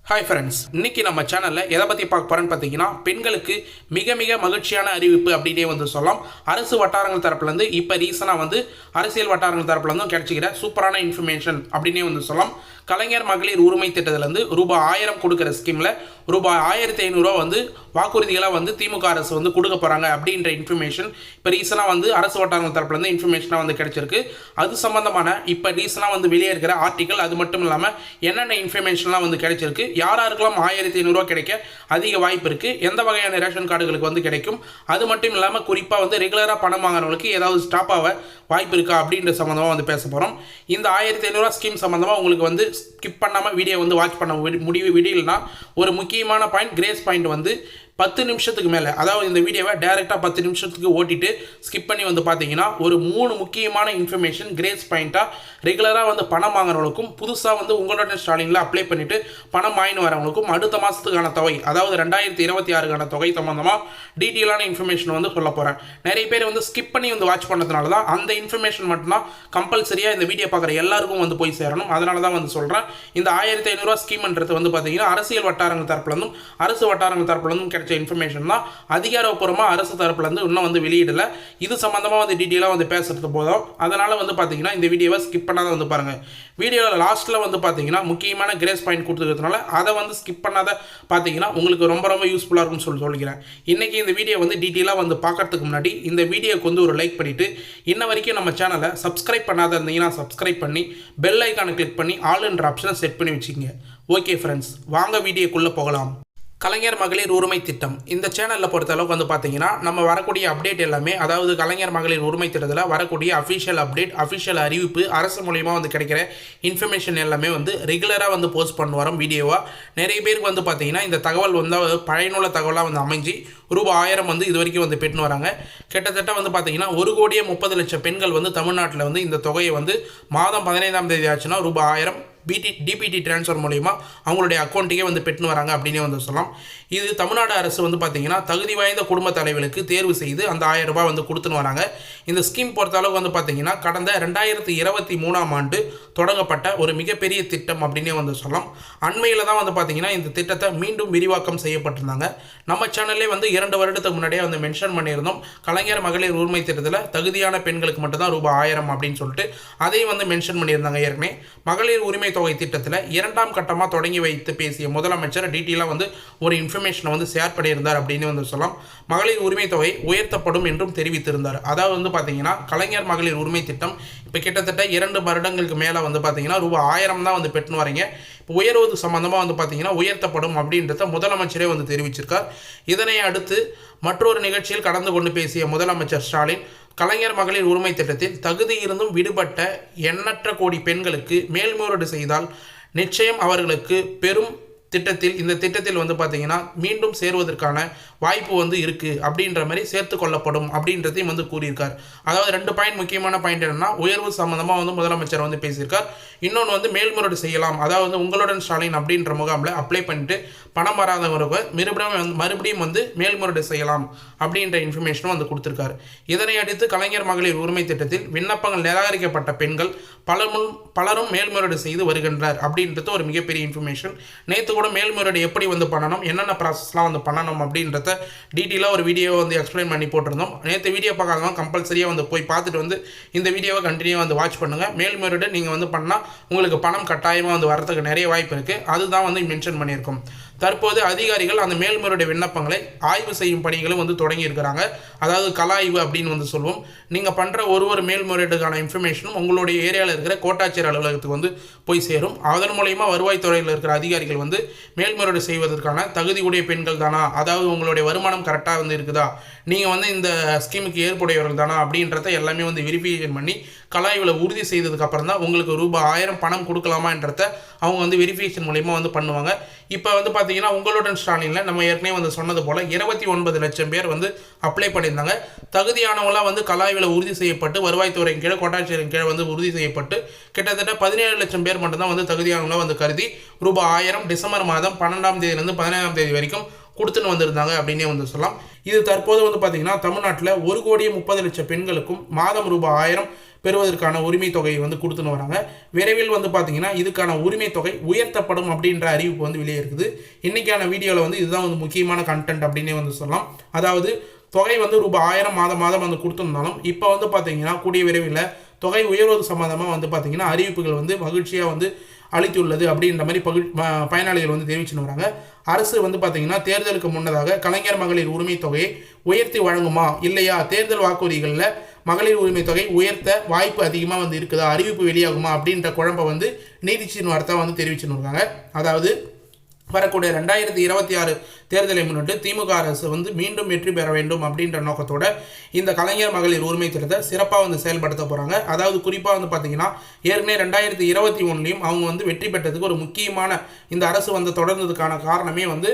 Hi friends, இன்னைக்கு நம்ம சேனலில் எதை பற்றி பார்க்க போகிறோன்னு பார்த்தீங்கன்னா, பெண்களுக்கு மிக மிக மகிழ்ச்சியான அறிவிப்பு அப்படின்னே வந்து சொல்லலாம். அரசு வட்டாரங்கள் தரப்புலேருந்து இப்போ ரீசனாக வந்து அரசியல் வட்டாரங்கள் தரப்புலேருந்தும் கிடைச்சிக்கிற சூப்பரான இன்ஃபர்மேஷன் அப்படின்னே வந்து சொல்லலாம். கலைஞர் மகளிர் உரிமை திட்டத்திலேருந்து ரூபாய் 1000 கொடுக்குற ஸ்கீமில் ரூபாய் 1500 வந்து வாக்குறுதிகளாக வந்து திமுக அரசு வந்து கொடுக்க போகிறாங்க அப்படின்ற இன்ஃபர்மேஷன் இப்போ ரீசனாக வந்து அரசு வட்டாரங்கள் தரப்புலேருந்து இன்ஃபர்மேஷனாக வந்து கிடைச்சிருக்கு. அது சம்மந்தமான இப்போ ரீசனாக வந்து வெளியே இருக்கிற ஆர்டிக்கல், அது மட்டும் இல்லாமல் என்னென்ன இன்ஃபர்மேஷன்லாம் வந்து கிடைச்சிருக்கு, யாராருக்கெல்லாம் 1500 கிடைக்க அதிக வாய்ப்பு இருக்குது, எந்த வகையான ரேஷன் கார்டுகளுக்கு வந்து கிடைக்கும், அது மட்டும் இல்லாமல் குறிப்பாக வந்து ரெகுலராக பணம் வாங்குறவங்களுக்கு ஏதாவது ஸ்டாப் ஆக வாய்ப்பு இருக்கா அப்படின்ற சம்மந்தமாக வந்து பேச போகிறோம். இந்த 1500 ஸ்கீம் சம்மந்தமாக உங்களுக்கு வந்து ஸ்கிப் பண்ணாமல் வீடியோ வந்து வாட்ச் பண்ண விடியலனா ஒரு முக்கியமான பாயிண்ட், கிரேஸ் பாயிண்ட் வந்து 10 நிமிஷத்துக்கு மேலே, அதாவது இந்த வீடியோவை டேரெக்டாக 10 நிமிஷத்துக்கு ஓட்டிட்டு ஸ்கிப் பண்ணி வந்து பார்த்தீங்கன்னா ஒரு 3 முக்கியமான இன்ஃபர்மேஷன் கிரேஸ் பாயிண்ட்டாக ரெகுலராக வந்து பணம் வாங்குறவங்களுக்கும், புதுசாக வந்து உங்களோட ஸ்டாலினில் அப்ளை பண்ணிவிட்டு பணம் வாங்கின்னு வரவங்களுக்கும் அடுத்த மாதத்துக்கான தொகை, அதாவது 2026க்கான தொகை சம்மந்தமாக டீட்டெயிலான இன்ஃபர்மேஷன் வந்து சொல்ல போகிறேன். நிறைய பேர் வந்து ஸ்கிப் பண்ணி வந்து வாட்ச் பண்ணதுனால தான் அந்த இன்ஃபர்மேஷன் மட்டும்தான் கம்பல்சரியாக இந்த வீடியோ பார்க்குற எல்லாருக்கும் வந்து போய் சேரணும். அதனால தான் வந்து சொல்கிறேன். இந்த 1500 ஸ்கீம்ன்றது வந்து பார்த்தீங்கன்னா அரசியல் வட்டாரங்கள் தரப்புலேருந்தும் அரசு வட்டாரங்கள் தரப்புலேருந்தும் இன்ஃபர்மேஷன் தான். அதிகாரப்பூர்வமாக அரசு தரப்புலேருந்து இன்னும் வந்து வெளியிடல. இது சம்பந்தமாக வந்து டீட்டெயிலாக வந்து பேசுறது போதும். அதனால் வந்து பார்த்தீங்கன்னா இந்த வீடியோவை ஸ்கிப் பண்ணாத வந்து பாருங்கள். வீடியோவில் லாஸ்ட்டில் வந்து பார்த்தீங்கன்னா முக்கியமான கிரேஸ் பாயிண்ட் கொடுத்துருக்கிறதுனால அதை வந்து ஸ்கிப் பண்ணாத பார்த்தீங்கன்னா உங்களுக்கு ரொம்ப ரொம்ப யூஸ்ஃபுல்லாக இருக்கும்னு சொல்லிக்கிறேன். இன்றைக்கி இந்த வீடியோ வந்து டீட்டெயிலாக வந்து பார்க்கறதுக்கு முன்னாடி இந்த வீடியோக்கு வந்து ஒரு லைக் பண்ணிவிட்டு, இன்ன வரைக்கும் நம்ம சேனலை சப்ஸ்கிரைப் பண்ணாத இருந்தீங்கன்னா சப்ஸ்கிரைப் பண்ணி பெல் ஐக்கானை கிளிக் பண்ணி ஆல்ன்ற ஆப்ஷனை செட் பண்ணி வச்சுக்கோங்க. ஓகே ஃப்ரெண்ட்ஸ், வாங்க வீடியோக்குள்ளே போகலாம். கலைஞர் மகளிர் உரிமை திட்டம் இந்த சேனலில் பொறுத்தளவுக்கு வந்து பார்த்தீங்கன்னா நம்ம வரக்கூடிய அப்டேட் எல்லாமே, அதாவது கலைஞர் மகளிர் உரிமை திட்டத்தில் வரக்கூடிய அஃபிஷியல் அப்டேட், அஃபிஷியல் அறிவிப்பு, அரசு மூலிமா வந்து கிடைக்கிற இன்ஃபர்மேஷன் எல்லாமே வந்து ரெகுலராக வந்து போஸ்ட் பண்ண வரோம் வீடியோவாக. நிறைய பேருக்கு வந்து பார்த்தீங்கன்னா இந்த தகவல் வந்து பயனுள்ள தகவலாக வந்து அமைஞ்சு ரூபாய் 1000 வந்து இது வரைக்கும் வந்து பெற்று வராங்க. கிட்டத்தட்ட வந்து பார்த்தீங்கன்னா 1,30,00,000 பெண்கள் வந்து தமிழ்நாட்டில் வந்து இந்த தொகையை வந்து மாதம் 15ஆம் தேதி ஆச்சுன்னா ரூபாய் 1000 டிபிடி டிரான்ஸ்ஃபர் மூலிமா அவங்களுடைய அக்கௌண்ட்டுக்கே வந்து பெற்று வராங்க அப்படின்னு வந்து சொல்லலாம். இது தமிழ்நாடு அரசு வந்து பார்த்தீங்கன்னா தகுதி வாய்ந்த குடும்ப தலைவர்களுக்கு தேர்வு செய்து அந்த 1000 ரூபாய் வந்து கொடுத்துன்னு வராங்க. இந்த ஸ்கீம் பொறுத்தளவுக்கு வந்து பார்த்தீங்கன்னா கடந்த 2023ஆம் ஆண்டு தொடங்கப்பட்ட ஒரு மிகப்பெரிய திட்டம் அப்படின்னே வந்து சொல்லலாம். அண்மையில் தான் வந்து பார்த்தீங்கன்னா இந்த திட்டத்தை மீண்டும் விரிவாக்கம் செய்யப்பட்டிருந்தாங்க. நம்ம சேனல்லே வந்து 2 வருடத்துக்கு முன்னாடியே வந்து மென்ஷன் பண்ணியிருந்தோம். கலைஞர் மகளிர் உரிமை திட்டத்தில் தகுதியான பெண்களுக்கு மட்டும்தான் ரூபாய் 1000 அப்படின்னு சொல்லிட்டு அதையும் வந்து மென்ஷன் பண்ணியிருந்தாங்க. ஏற்கனவே மகளிர் உரிமை தொகை திட்டத்தில் 2ஆம் கட்டமாக தொடங்கி வைத்து பேசிய முதலமைச்சர் டீட்டெயிலாக வந்து ஒரு இன்ஃபர்மேஷனை வந்து ஷேர் பண்ணியிருந்தார் அப்படின்னு வந்து சொல்லலாம். மகளிர் உரிமை தொகை உயர்த்தப்படும் என்றும் தெரிவித்திருந்தார். அதாவது வந்து பார்த்தீங்கன்னா கலைஞர் மகளிர் உரிமை திட்டம் இப்போ கிட்டத்தட்ட 2 வருடங்களுக்கு மேலே வந்து பார்த்தீங்கன்னா ரூபாய் 1000 தான் வந்து பெற்று வரீங்க. இப்போ உயர்வது சம்பந்தமாக வந்து பார்த்தீங்கன்னா உயர்த்தப்படும் அப்படின்றத முதலமைச்சரே வந்து தெரிவிச்சிருக்கார். இதனை அடுத்து மற்றொரு நிகழ்ச்சியில் கலந்து கொண்டு பேசிய முதலமைச்சர் ஸ்டாலின், கலைஞர் மகளிர் உரிமை திட்டத்தில் தகுதி இருந்தும் விடுபட்ட எண்ணற்ற கோடி பெண்களுக்கு மேல்முறையீடு செய்தால் நிச்சயம் அவர்களுக்கு பெரும் இந்த திட்டத்தில் வந்து பார்த்தீங்கன்னா மீண்டும் சேருவதற்கான வாய்ப்பு வந்து இருக்குது அப்படின்ற மாதிரி சேர்த்து கொள்ளப்படும் அப்படின்றதையும் வந்து கூறியிருக்கார். அதாவது 2 பாயிண்ட், முக்கியமான பாயிண்ட் என்னன்னா, உயர்வு சம்மந்தமாக வந்து முதலமைச்சர் வந்து பேசியிருக்கார். இன்னொன்று வந்து மேல்முறையீடு செய்யலாம், அதாவது உங்களுடன் ஸ்டாலின் அப்படின்ற முகாமில் அப்ளை பண்ணிட்டு பணம் வராதவங்க மறுபடியும் வந்து மேல்முறையீடு செய்யலாம் அப்படின்ற இன்ஃபர்மேஷனும் வந்து கொடுத்துருக்காரு. இதனை அடுத்து கலைஞர் மகளிர் உரிமை திட்டத்தில் விண்ணப்பங்கள் நிராகரிக்கப்பட்ட பெண்கள் பலரும் மேல்முறையீடு செய்து வருகின்றனர் அப்படின்றது ஒரு மிகப்பெரிய இன்ஃபர்மேஷன். நேற்று கூட மேல்முறையீடு எப்படி வந்து பண்ணணும், என்னென்ன ப்ராசஸ்லாம் வந்து பண்ணணும் அப்படின்றத டீட்டெயிலாக ஒரு வீடியோவை வந்து எக்ஸ்பிளைன் பண்ணி போட்டிருந்தோம். நேற்று வீடியோ பார்க்காதவங்க கம்பல்சரியாக வந்து போய் பார்த்துட்டு வந்து இந்த வீடியோவை கண்டினியூ வந்து வாட்ச் பண்ணுங்கள். மேல்முறையீடு நீங்கள் வந்து பண்ணால் உங்களுக்கு பணம் கட்டாயமாக வந்து வரதுக்கு நிறைய வாய்ப்பு இருக்குது. அதுதான் வந்து மென்ஷன் பண்ணியிருக்கோம். தற்போது அதிகாரிகள் அந்த மேல்முறையீடு விண்ணப்பங்களை ஆய்வு செய்யும் பணிகளும் வந்து தொடங்கி இருக்கிறாங்க. அதாவது கலாய்வு அப்படின்னு வந்து சொல்லுவோம். நீங்கள் பண்ணுற ஒரு மேல்முறையீடுக்கான இன்ஃபர்மேஷனும் உங்களுடைய ஏரியாவில் இருக்கிற கோட்டாட்சியர் அலுவலகத்துக்கு வந்து போய் சேரும். அதன் மூலயமா வருவாய்த்துறையில் இருக்கிற அதிகாரிகள் வந்து மேல்முறையீடு செய்வதற்கான தகுதியுடைய பெண்கள் தானா, அதாவது உங்களுடைய வருமானம் கரெக்டாக வந்து இருக்குதா, நீங்கள் வந்து இந்த ஸ்கீமுக்கு ஏற்புடையவர்கள் தானா அப்படின்றத எல்லாமே வந்து வெரிஃபிகேஷன் பண்ணி கலாய்வில் உறுதி செய்ததுக்கப்புறம் தான் உங்களுக்கு ரூபாய் 1000 பணம் கொடுக்கலாமான்றத அவங்க வந்து வெரிஃபிகேஷன் மூலயமா வந்து பண்ணுவாங்க. இப்போ வந்து பார்த்தீங்கன்னா உங்களுடன் ஸ்டாலினில் நம்ம ஏற்கனவே வந்து சொன்னது போல் 29 லட்சம் பேர் வந்து அப்ளை பண்ணியிருந்தாங்க. தகுதியானவங்களாம் வந்து கலாய்வில் உறுதி செய்யப்பட்டு வருவாய்த்துறையின் கீழே கோட்டாட்சியரின் கீழே வந்து உறுதி செய்யப்பட்டு கிட்டத்தட்ட 17 லட்சம் பேர் மட்டும்தான் வந்து தகுதியானவங்களாக வந்து கருதி ரூபாய் 1000 டிசம்பர் மாதம் 12ஆம் தேதியிலேருந்து 15ஆம் தேதி வரைக்கும் கொடுத்துன்னு வந்திருந்தாங்க அப்படின்னே வந்து சொல்லலாம். இது தற்போது வந்து பார்த்தீங்கன்னா தமிழ்நாட்டில் 1,30,00,000 பெண்களுக்கும் மாதம் ரூபாய் 1000 பெறுவதற்கான உரிமை தொகையை வந்து கொடுத்துன்னு வராங்க. விரைவில் வந்து பார்த்தீங்கன்னா இதுக்கான உரிமை தொகை உயர்த்தப்படும் அப்படின்ற அறிவிப்பு வந்து வெளியே இருக்குது. இன்னைக்கான வீடியோவில் வந்து இதுதான் வந்து முக்கியமான கண்டென்ட் அப்படின்னே வந்து சொல்லலாம். அதாவது தொகை வந்து ரூபாய் 1000 மாதம் மாதம் வந்து கொடுத்துருந்தாலும் இப்போ வந்து பார்த்தீங்கன்னா கூடிய விரைவில் தொகை உயர்வது சம்பந்தமாக வந்து பார்த்தீங்கன்னா அறிவிப்புகள் வந்து மகிழ்ச்சியாக வந்து அளித்துள்ளது அப்படின்ற மாதிரி பயனாளிகள் வந்து தெரிவிச்சுன்னு வராங்க. அரசு வந்து பார்த்தீங்கன்னா தேர்தலுக்கு முன்னதாக கலைஞர் மகளிர் உரிமை தொகையை உயர்த்தி வழங்குமா இல்லையா, தேர்தல் வாக்குறுதிகளில் மகளிர் உரிமை தொகை உயர்த்த வாய்ப்பு அதிகமாக வந்து இருக்குதா, அறிவிப்பு வெளியாகுமா அப்படின்ற குழப்ப வந்து நீதிச்சின் வார்த்தை வந்து தெரிவிச்சுன்னு இருக்காங்க. அதாவது வரக்கூடிய 2026 தேர்தலை முன்னிட்டு திமுக அரசு வந்து மீண்டும் வெற்றி பெற வேண்டும் அப்படின்ற நோக்கத்தோட இந்த கலைஞர் மகளிர் உரிமை திட்டத்தை சிறப்பாக வந்து செயல்படுத்த போகிறாங்க. அதாவது குறிப்பாக வந்து பார்த்தீங்கன்னா ஏற்கனவே 2021 அவங்க வந்து வெற்றி பெற்றதுக்கு ஒரு முக்கியமான இந்த அரசு வந்து தொடர்ந்ததுக்கான காரணமே வந்து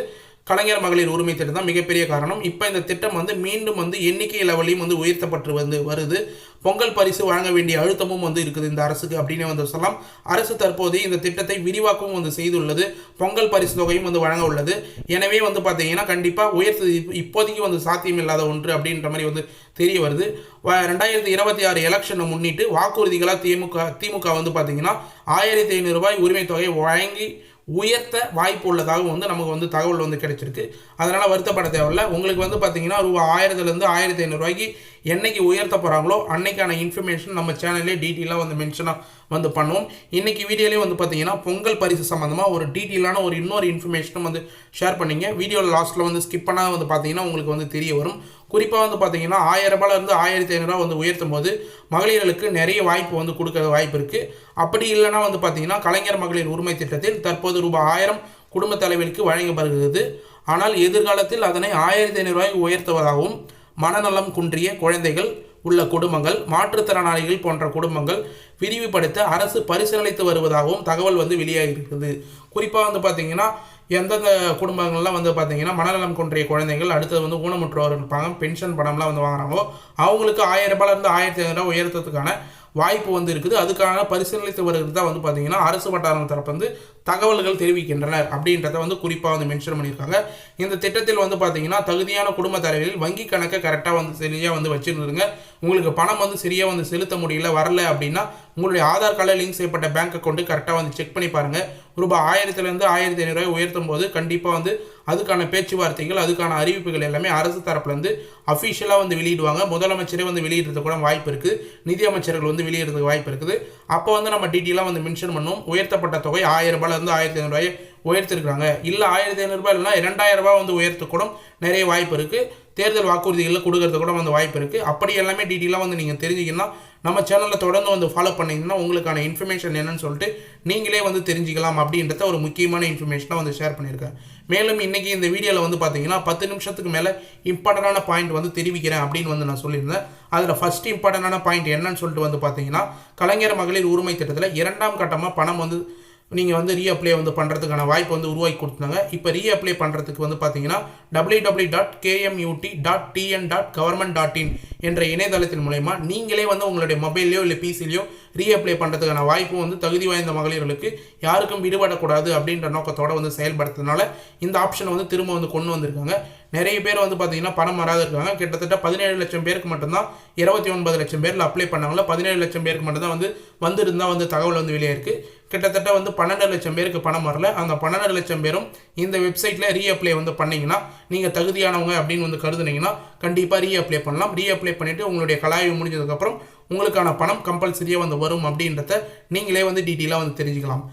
கலைஞர் மகளிர் உரிமை திட்டம் தான் மிகப்பெரிய காரணம். இப்போ இந்த திட்டம் வந்து மீண்டும் வந்து எண்ணிக்கை லெவலையும் வந்து உயர்த்தப்பட்டு வந்து வருது. பொங்கல் பரிசு வழங்க வேண்டிய அழுத்தமும் வந்து இருக்குது இந்த அரசுக்கு அப்படின்னு வந்து சொல்லலாம். அரசு தற்போது இந்த திட்டத்தை விரிவாக்கவும் வந்து செய்துள்ளது. பொங்கல் பரிசு தொகையும் வந்து வழங்க உள்ளது. எனவே வந்து பார்த்தீங்கன்னா கண்டிப்பாக உயர்த்து இப்போதைக்கு வந்து சாத்தியம் இல்லாத ஒன்று அப்படின்ற மாதிரி வந்து தெரிய வருது. 2026 எலெக்ஷனை முன்னிட்டு வாக்குறுதிகளாக திமுக வந்து பார்த்தீங்கன்னா 1500 ரூபாய் உரிமை தொகை வழங்கி உயர்த்த வாய்ப்பு உள்ளதாகவும் வந்து நமக்கு வந்து தகவல் வந்து கிடைச்சிருக்கு. அதனால் வருத்தப்பட தேவையில்லை. உங்களுக்கு வந்து பார்த்தீங்கன்னா ரூபாய் 1000லேருந்து 1500 ரூபாய்க்கு என்னைக்கு உயர்த்த போகிறாங்களோ அன்னைக்கான இன்ஃபர்மேஷன் நம்ம சேனல்லே டீட்டெயிலாக வந்து மென்ஷனாக வந்து பண்ணுவோம். இன்றைக்கி வீடியோலேயும் வந்து பார்த்தீங்கன்னா பொங்கல் பரிசு சம்மந்தமாக ஒரு டீட்டெயிலான இன்னொரு இன்ஃபர்மேஷனும் வந்து ஷேர் பண்ணிங்க. வீடியோவில் லாஸ்ட்டில் வந்து ஸ்கிப் பண்ணால் வந்து பார்த்தீங்கன்னா உங்களுக்கு வந்து தெரிய வரும். குறிப்பாக வந்து பார்த்தீங்கன்னா 1000 ரூபாயிலிருந்து 1500 வந்து உயர்த்தும் போது மகளிர்களுக்கு நிறைய வாய்ப்பு வந்து கொடுக்க வாய்ப்பு இருக்குது. அப்படி இல்லைனா வந்து பார்த்தீங்கன்னா கலைஞர் மகளிர் உரிமை திட்டத்தில் தற்போது ரூபாய் 1000 குடும்ப தலைவருக்கு வழங்கப்படுகிறது. ஆனால் எதிர்காலத்தில் அதனை 1500 ரூபாய்க்கு உயர்த்துவதாகவும் மனநலம் குன்றிய குழந்தைகள் உள்ள குடும்பங்கள், மாற்றுத்திறனாளிகள் போன்ற குடும்பங்கள் விரிவுபடுத்த அரசு பரிசீலித்து வருவதாகவும் தகவல் வந்து வெளியாகிருக்குது. குறிப்பாக வந்து பார்த்தீங்கன்னா எந்தெந்த குடும்பங்கள்லாம் வந்து பார்த்தீங்கன்னா மனநலம் குன்றிய குழந்தைகள், அடுத்தது வந்து ஊனமுற்றோர் இருப்பாங்க, பென்ஷன் பணம்லாம் வந்து வாங்குறாங்களோ அவங்களுக்கு 1000 ரூபாயிலிருந்து 1500 உயர்த்ததுக்கான வாய்ப்பு வந்து இருக்குது. அதுக்கான பரிசீலித்து வருகிறது தான் வந்து பார்த்தீங்கன்னா அரசு வட்டாரம் தரப்பு வந்து தகவல்கள் தெரிவிக்கின்றனர் அப்படின்றத வந்து குறிப்பாக வந்து மென்ஷன் பண்ணியிருக்காங்க. இந்த திட்டத்தில் வந்து பார்த்தீங்கன்னா தகுதியான குடும்ப தலைவர்கள் வங்கி கணக்கை கரெக்டாக வந்து சரியாக வந்து வச்சுருந்துருங்க. உங்களுக்கு பணம் வந்து சரியாக வந்து செலுத்த முடியல வரல அப்படின்னா உங்களுடைய ஆதார் கார்டில் லிங்க் செய்யப்பட்ட பேங்க் அக்கௌண்ட்டு கரெக்டாக வந்து செக் பண்ணி பாருங்கள். ரூபாய் 1000லேருந்து 1500 ரூபாய் உயர்த்தும் போது கண்டிப்பாக வந்து அதுக்கான பேச்சுவார்த்தைகள் அதுக்கான அறிவிப்புகள் எல்லாமே அரசு தரப்புலேருந்து அஃபிஷியலாக வந்து வெளியிடுவாங்க. முதலமைச்சரே வந்து வெளியிடுறது கூட வாய்ப்பு இருக்குது. நிதி அமைச்சர்கள் வந்து வெளியிடுறதுக்கு வாய்ப்பு இருக்குது. அப்போ வந்து நம்ம டீட்டெயிலாக வந்து மென்ஷன் பண்ணுவோம். உயர்த்தப்பட்ட தொகை 1000 ரூபாயிலிருந்து 1500 ரூபாயை உயர்த்திருக்காங்க. இல்லை 1500 ரூபாய் இல்லைனா 2000 ரூபாய் வந்து உயர்த்தக்கூட நிறைய வாய்ப்பு இருக்குது. தேர்தல் வாக்குறுதிகளில் கொடுக்கறது கூட வந்து வாய்ப்பு இருக்குது. அப்படி எல்லாமே டீட்டெயிலாக வந்து நீங்கள் தெரிஞ்சிங்கன்னா நம்ம சேனலில் தொடர்ந்து வந்து ஃபாலோ பண்ணிங்கன்னா உங்களுக்கான இன்ஃபர்மேஷன் என்னன்னு சொல்லிட்டு நீங்களே வந்து தெரிஞ்சிக்கலாம் அப்படின்றத ஒரு முக்கியமான இன்ஃபர்மேஷனாக வந்து ஷேர் பண்ணியிருக்கேன். மேலும் இன்றைக்கி இந்த வீடியோவில் வந்து பார்த்தீங்கன்னா 10 நிமிஷத்துக்கு மேலே இம்பார்ட்டண்டான பாயிண்ட் வந்து தெரிவிக்கிறேன் அப்படின்னு வந்து நான் சொல்லியிருந்தேன். அதில் ஃபஸ்ட் இம்பார்ட்டண்டான பாயிண்ட் என்னன்னு சொல்லிட்டு வந்து பார்த்தீங்கன்னா கலைஞர் மகளிர் உரிமை திட்டத்தில் 2ஆம் கட்டமாக பணம் வந்து நீங்கள் வந்து ரீஅப்ளை வந்து பண்ணுறதுக்கான வாய்ப்பு வந்து உருவாக்கி கொடுத்தாங்க. இப்போ ரீஅப்ளை பண்ணுறதுக்கு வந்து பார்த்தீங்கன்னா www.kmut.tn.government.in என்ற இணையதளத்தின் மூலமா நீங்களே வந்து உங்களுடைய மொபைல்லையோ இல்லை பிசிலையோ ரீஅப்ளை பண்ணுறதுக்கான வாய்ப்பும் வந்து தகுதி வாய்ந்த மகளிர்களுக்கு யாருக்கும் விடுபடக்கூடாது அப்படின்ற நோக்கத்தோடு வந்து செயல்படுறதுனால இந்த ஆப்ஷனை வந்து திரும்ப வந்து கொண்டு வந்திருக்காங்க. நிறைய பேர் வந்து பார்த்தீங்கன்னா பணம் வராது இருக்காங்க. கிட்டத்தட்ட 17 லட்சம் பேருக்கு மட்டும்தான் 29 லட்சம் பேரில் அப்ளை பண்ணாங்களா 17 லட்சம் பேருக்கு மட்டும்தான் வந்திருந்தால் வந்து தகவல் வந்து வெளியே இருக்குது. கிட்டத்தட்ட வந்து 12 லட்சம் பேருக்கு பணம் வரல. அந்த 12 லட்சம் பேரும் இந்த வெப்சைட்டில் ரீஅப்ளை வந்து பண்ணிங்கன்னா நீங்கள் தகுதியானவங்க அப்படின்னு வந்து கருதுனீங்கன்னா கண்டிப்பாக ரீஅப்ளை பண்ணலாம். ரீஅப்ளை பண்ணிவிட்டு உங்களுடைய கலாய்வு முடிஞ்சதுக்கப்புறம் உங்களுக்கான பணம் கம்பல்சரியாக வந்து வரும் அப்படின்றத நீங்களே வந்து டீட்டெயிலாக வந்து தெரிஞ்சுக்கலாம்.